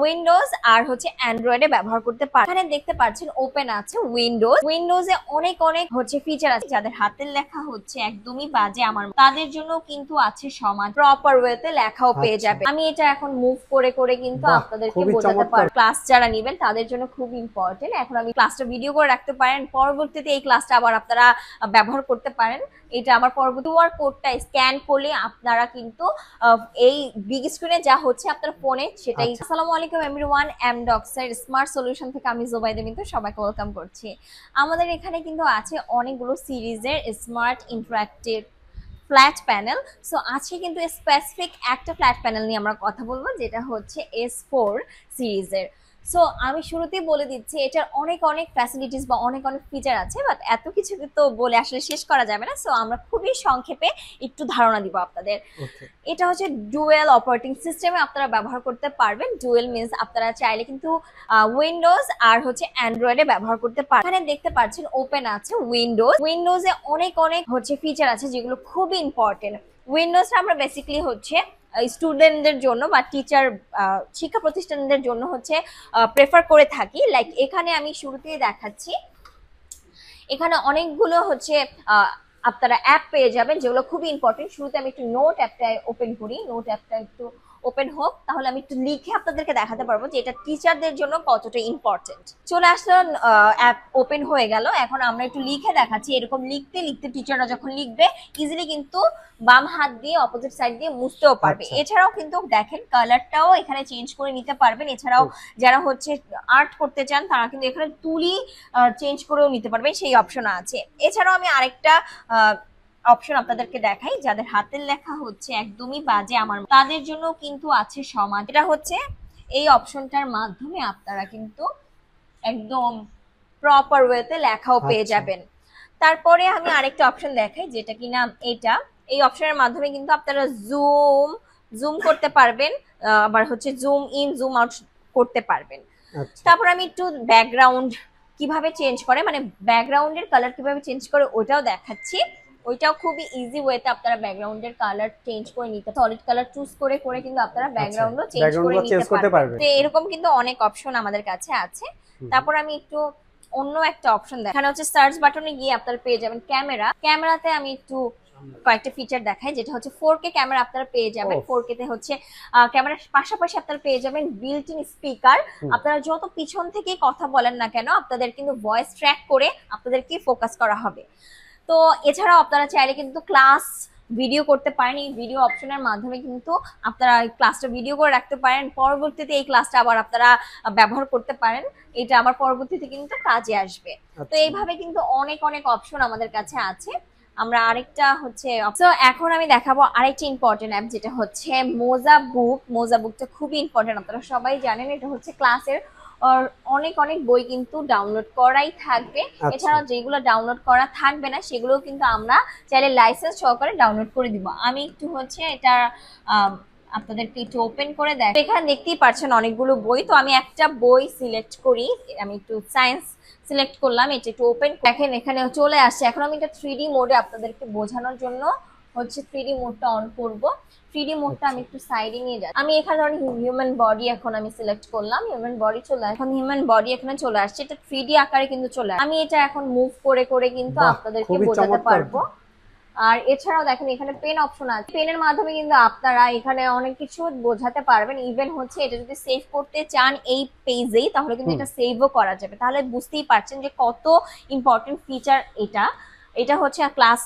Windows আর হচ্ছে অ্যান্ড্রয়েডে ব্যবহার করতে পারেন। এখানে দেখতে পাচ্ছেন ওপেন আছে উইন্ডোজে অনেক অনেক হচ্ছে ফিচার আছে। যাদের হাতের লেখা হচ্ছে একদমই বাজে আমার তাদের জন্য কিন্তু আছে সমাজ প্রপার ওয়েতে লেখাও পেয়ে যাবে। আমি এটা এখন মুভ করে করে কিন্তু আপনাদেরকে বোঝাতে পারবো। ক্লাস যারা নেবেন তাদের জন্য খুব ইম্পর্টেন্ট। এখন আমি ক্লাসটা ভিডিও করে রাখতে পারেন, পরবর্তীতে এই ক্লাসটা আবার আপনারা ব্যবহার করতে পারেন। এটা আমার পরবর্তী কিউআর কোডটা স্ক্যান করলে আপনারা কিন্তু এই বিগ স্ক্রিনে যা হচ্ছে আপনার ফোনে সেটাই। আসসালামু আলাইকুম এভরিওয়ান, এমডক্সের স্মার্ট সলিউশন থেকে আমি জুবাইদা বিনতে সবাইকে ওয়েলকাম করছি। আমাদের এখানে কিন্তু আছে অনেকগুলো সিরিজের smart interactive flat panel. So আজকে কিন্তু স্পেসিফিক একটা ফ্ল্যাট প্যানেল নিয়ে আমরা কথা বলবো, যেটা হচ্ছে S4 সিরিজের। সো আমি শুরুতেই বলে দিচ্ছি এটার অনেক অনেক ফ্যাসিলিটিস বা অনেক অনেক ফিচার আছে, বাট এত কিছু তো বলে আসলে শেষ করা যাবে না। সো আমরা খুবই সংক্ষেপে একটু ধারণা দিব আপনাদের। এটা হচ্ছে ডুয়েল অপারেটিং সিস্টেমে আপনারা ব্যবহার করতে পারবেন। ডুয়েল মিনস আপনারা চাইলে কিন্তু উইন্ডোজ আর হচ্ছে অ্যান্ড্রয়েডে ব্যবহার করতে পারবেন। এখানে দেখতে পাচ্ছেন ওপেন আছে উইন্ডোজে অনেক অনেক হচ্ছে ফিচার আছে যেগুলো খুবই ইম্পর্টেন্ট। উইন্ডোজটা আমরা বেসিক্যালি হচ্ছে স্টুডেন্টদের জন্য বা টিচার শিক্ষা প্রতিষ্ঠানদের জন্য হচ্ছে প্রেফার করে থাকি। লাইক এখানে আমি শুরুতেই দেখাচ্ছি, এখানে অনেকগুলো হচ্ছে আপনারা অ্যাপ পেয়ে যাবেন যেগুলো খুবই ইম্পর্টেন্ট। শুরুতে আমি একটু নোট অ্যাপটা ওপেন করি, নোট অ্যাপটা একটু ওপেন হোক, তাহলে আমি একটু লিখে আপনাদেরকে দেখাতে পারবো যে এটা টিচারদের জন্য কতটা ইম্পর্টেন্ট। চলে আসলো, অ্যাপ ওপেন হয়ে গেল। এখন আমরা একটু লিখে দেখাচ্ছি। এরকম লিখতে লিখতে টিচাররা যখন লিখবে ইজিলি কিন্তু বাম হাত দিয়ে অপোজিট সাইড দিয়ে মুছতেও পারবে। এছাড়াও কিন্তু দেখেন কালারটাও এখানে চেঞ্জ করে নিতে পারবেন। এছাড়াও যারা হচ্ছে আর্ট করতে চান তারা কিন্তু এখানে তুলি চেঞ্জ করেও নিতে পারবেন, সেই অপশন আছে। এছাড়াও আমি আরেকটা অপশন আপনাদেরকে দেখাই। যাদের হাতের লেখা হচ্ছে একদমই বাজে আমার তাদের জন্য কিন্তু আছে সমাজ। এটা হচ্ছে এই অপশনটার মাধ্যমে আপনারা কিন্তু একদম প্রপার ওয়েতে লেখাও পেয়ে যাবেন। তারপরে আমি আরেকটা অপশন দেখাই, যেটা কিনা এটা এই অপশনের মাধ্যমে কিন্তু আপনারা জুম করতে পারবেন, আবার হচ্ছে জুম ইন জুম আউট করতে পারবেন। তারপর আমি একটু ব্যাকগ্রাউন্ড কিভাবে চেঞ্জ করে, মানে ব্যাকগ্রাউন্ডের কালার কিভাবে চেঞ্জ করে ওইটাও দেখাচ্ছি। ওইটাও খুবই ইজি ওয়েতে আপনারা ব্যাকগ্রাউন্ডের কালার চেঞ্জ করে নিতে, সলিড কালার চুজ করে করে কিন্তু আপনারা ব্যাকগ্রাউন্ডও চেঞ্জ করে নিতে পারবেন। তো এরকম কিন্তু অনেক অপশন আমাদের কাছে আছে। তারপর আমি একটু অন্য একটা অপশন দেখাই। এখানে হচ্ছে সার্চ বাটনে গিয়ে আপনারা পেয়ে যাবেন ক্যামেরাতে আমি একটু কয়েকটা ফিচার দেখাই, যেটা হচ্ছে 4K ক্যামেরা আপনারা পেয়ে যাবেন। 4K তে হচ্ছে ক্যামেরার পাশাপাশি আপনারা পেয়ে যাবেন বিল্ট ইন স্পিকার। আপনারা যত পিছন থেকে কথা বলেন না কেন আপনাদের কিন্তু ভয়েস ট্র্যাক করে আপনাদেরকে ফোকাস করা হবে। তো এছাড়াও আপনারা চাইলে কিন্তু ক্লাস ভিডিও করতে পারেন। এই ভিডিও অপশনের মাধ্যমে কিন্তু আপনারা ক্লাসটা ভিডিও করে রাখতে পারেন, পরবর্তীতে এই ক্লাসটা আবার আপনারা ব্যবহার করতে পারেন। এটা আবার পরবর্তীতে কিন্তু কাজে আসবে। তো এইভাবে কিন্তু অনেক অনেক অপশন আমাদের কাছে আছে। আমরা আরেকটা হচ্ছে এখন আমি দেখাবো আরেকটা ইম্পর্টেন্ট অ্যাপ, যেটা হচ্ছে মোজা বুকটা খুবই ইম্পর্টেন্ট। আপনারা সবাই জানেন এটা হচ্ছে ক্লাসের অনেক অনেক বই কিন্তু ডাউনলোড করাই থাকবে। এছাড়াও যেগুলো ডাউনলোড করা থাকবে না সেগুলো কিন্তু আমরা চাইলে লাইসেন্স সহকারে ডাউনলোড করে দিব। আমি একটু হচ্ছে এটা আপনাদেরকে একটু ওপেন করে দেখ। এখানে দেখতেই পাচ্ছেন অনেকগুলো বই। তো আমি একটা বই সিলেক্ট করি, আমি একটু সায়েন্স সিলেক্ট করলাম। এটা একটু ওপেন দেখেন এখানে চলে আসছে। এখন আমি এটা 3D মোডে আপনাদেরকে বোঝানোর জন্য হচ্ছে 3D মোডটা অন করব। 3D মোডটা আমি একটু সাইডে নিয়ে যাচ্ছি। আমি এখানে ধরেন হিউম্যান বডি এখন আমি সিলেক্ট করলাম, হিউম্যান বডি এখানে চলে আসছে। এটা 3D আকারে কিন্তু চলে আসছে। আমি এটা এখন মুভ করে করে কিন্তু আপনাদেরকে বোঝাতে পারবো। আর এছাড়াও দেখেন এখানে পেন অপশন আছে। পেনের মাধ্যমে কিন্তু আপনারা এখানে অনেক কিছু বোঝাতে পারবেন। ইভেন হচ্ছে এটা যদি সেভ করতে চান এই পেজেই তাহলে কিন্তু এটা সেভও করা যাবে। তাহলে বুঝতেই পারছেন যে কত ইম্পর্টেন্ট ফিচার এটা হচ্ছে ক্লাস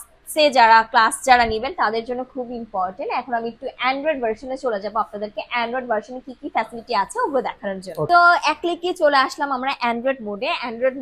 যারা নেবেন তাদের জন্য খুব ইম্পর্টেন্ট। এখন আমি একটু অ্যান্ড্রয়েড ভার্সনে চলে যাবো, আপনাদেরকে অ্যান্ড্রয়েড ভার্সনে কি কি ফ্যাসিলিটি আছে ওগুলো দেখানোর জন্য। তো এক ক্লিকে চলে আসলাম আমরা অ্যান্ড্রয়েড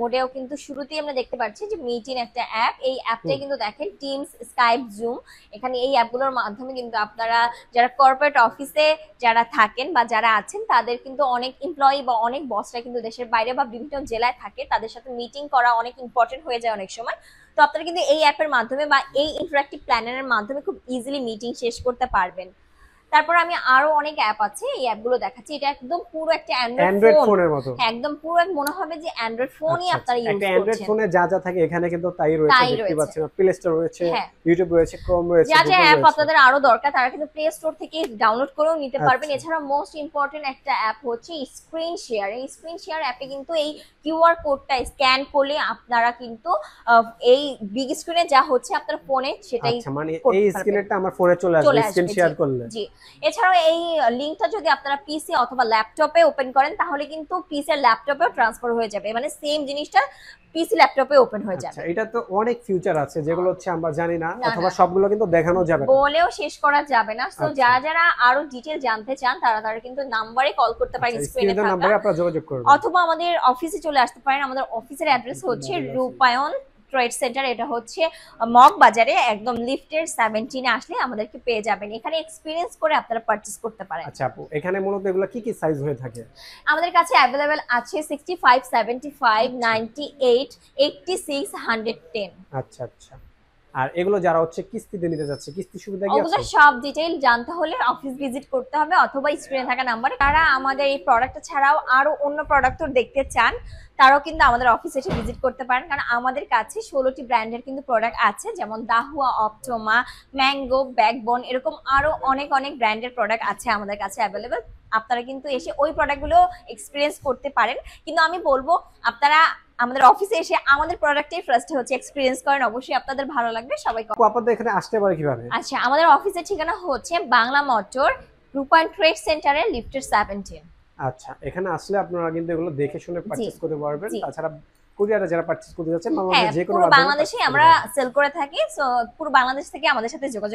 মোডেও কিন্তু শুরুতেই আমরা দেখতে পাচ্ছি যে মিটিং একটা অ্যাপ। এই অ্যাপটাই কিন্তু দেখেন টিমস, স্কাইপ, জুম। এখানে এই অ্যাপগুলোর মাধ্যমে কিন্তু আপনারা যারা কর্পোরেট অফিসে যারা থাকেন বা যারা আছেন তাদের কিন্তু অনেক এমপ্লয়ি বা অনেক বসরা কিন্তু দেশের বাইরে বা বিভিন্ন জেলায় থাকে, তাদের সাথে মিটিং করা অনেক ইম্পর্টেন্ট হয়ে যায় অনেক সময়। তো আপনারা কিন্তু এই অ্যাপের মাধ্যমে বা এই ইন্টারঅ্যাক্টিভ প্ল্যানারের মাধ্যমে খুব ইজিলি মিটিং শেষ করতে পারবেন। তারপর আমি আরো অনেক অ্যাপ আছে, এই অ্যাপগুলো দেখাচ্ছি। এটা একদম পুরো একটা অ্যান্ড্রয়েড ফোনের মতো, একদম পুরো মনে হবে যে অ্যান্ড্রয়েড ফোনই আপনারা ইউজ একটা করছেন। অ্যান্ড্রয়েড ফোনে যা যা থাকে এখানে কিন্তু তাই রয়েছে, দেখতে পাচ্ছেন। প্লে স্টোর রয়েছে, ইউটিউব রয়েছে, ক্রোম রয়েছে, যা যা গুগল অ্যাপ রয়েছে। আপনাদের আরো দরকার তারা কিন্তু প্লে স্টোর থেকে ডাউনলোড করেও নিতে পারবেন। এছাড়া মোস্ট ইম্পর্টেন্ট একটা অ্যাপ হচ্ছে স্ক্রিন শেয়ার। এই স্ক্রিন শেয়ার অ্যাপে কিন্তু এই কিউআর কোডটা স্ক্যান করলে আপনারা কিন্তু এই বিগ স্ক্রিনে যা হচ্ছে আপনার ফোনে সেটাই, মানে এই স্ক্রিনটা আমার ফোনে চলে আসবে স্ক্রিন শেয়ার করলে। জি। এছাড়াও এই লিংকটা যদি আপনারা পিসি অথবা ল্যাপটপে ওপেন করেন তাহলে কিন্তু পিসি আর ল্যাপটপেও ট্রান্সফার হয়ে যাবে, মানে সেম জিনিসটা পিসি ল্যাপটপে ওপেন হয়ে যাবে। এটা তো অনেক ফিউচার আছে যেগুলো হচ্ছে আমরা জানি না, অথবা সবগুলো কিন্তু দেখানো যাবে না, বলেও শেষ করা যাবে না। সো যারা আরো ডিটেইল জানতে চান তারা কিন্তু নম্বরে কল করতে পারেন, স্ক্রিনে থাকা নম্বরে আপনারা যোগাযোগ করবেন, অথবা আমাদের অফিসে চলে আসতে পারেন। আমাদের অফিসের অ্যাড্রেস হচ্ছে রূপায়ণ ট্রেড সেন্টার, এটা হচ্ছে মগ বাজারে, একদম লিফটের 17 এ আসলে আমাদেরকে পেয়ে যাবেন। এখানে এক্সপেরিয়েন্স করে আপনারা পারচেজ করতে পারেন। আচ্ছা আপু, এখানে মূলত এগুলো কি কি সাইজ হয়ে থাকে? আমাদের কাছে अवेलेबल আছে 65, 75, 98, 86, 110। আচ্ছা আচ্ছা। আর এগুলো যারা হচ্ছে কিস্তিতে নিতে যাচ্ছে, কিস্তি সুবিধা কি আছে? ওগুলো সব ডিটেইল জানতে হলে অফিস ভিজিট করতে হবে অথবা স্ক্রিনে থাকা নাম্বারে। যারা আমাদের এই প্রোডাক্টটা ছাড়াও আরো অন্য প্রোডাক্টও দেখতে চান তারাও কিন্তু আমাদের অফিসে এসে ভিজিট করতে পারেন, কারণ আমাদের কাছে 16টি ব্র্যান্ডের কিন্তু প্রোডাক্ট আছে, যেমন দাহুয়া, অপটোমা, ম্যাঙ্গো, ব্যাকবোন, এরকম আরো অনেক অনেক ব্র্যান্ডের প্রোডাক্ট আছে আমাদের কাছে অ্যাভেলেবল। আপনারা কিন্তু এসে ওই প্রোডাক্টগুলো এক্সপিরিয়েন্স করতে পারেন, কিন্তু আমি বলবো আপনারা আমাদের অফিসে এসে আমাদের প্রোডাক্টটাই ফার্স্ট হচ্ছে এক্সপিরিয়েন্স করেন, অবশ্যই আপনাদের ভালো লাগবে। সবাইকে আপনাদের এখানে আসতে পারে কিভাবে? আচ্ছা, আমাদের অফিসের ঠিকানা হচ্ছে বাংলা মোটর, রূপায়ণ ট্রেড সেন্টারে, লিফটের 17। আচ্ছা, এখানে আসলে আপনারা কিন্তু এগুলো দেখে শুনে পারচেজ করতে পারবেন। তাছাড়া কুরিয়ারে যারা পারচেজ করতে যাচ্ছেন, যে কোনো বাংলাদেশে আমরা সেল করে থাকি, সো পুরো বাংলাদেশ থেকে আমাদের সাথে যোগাযোগ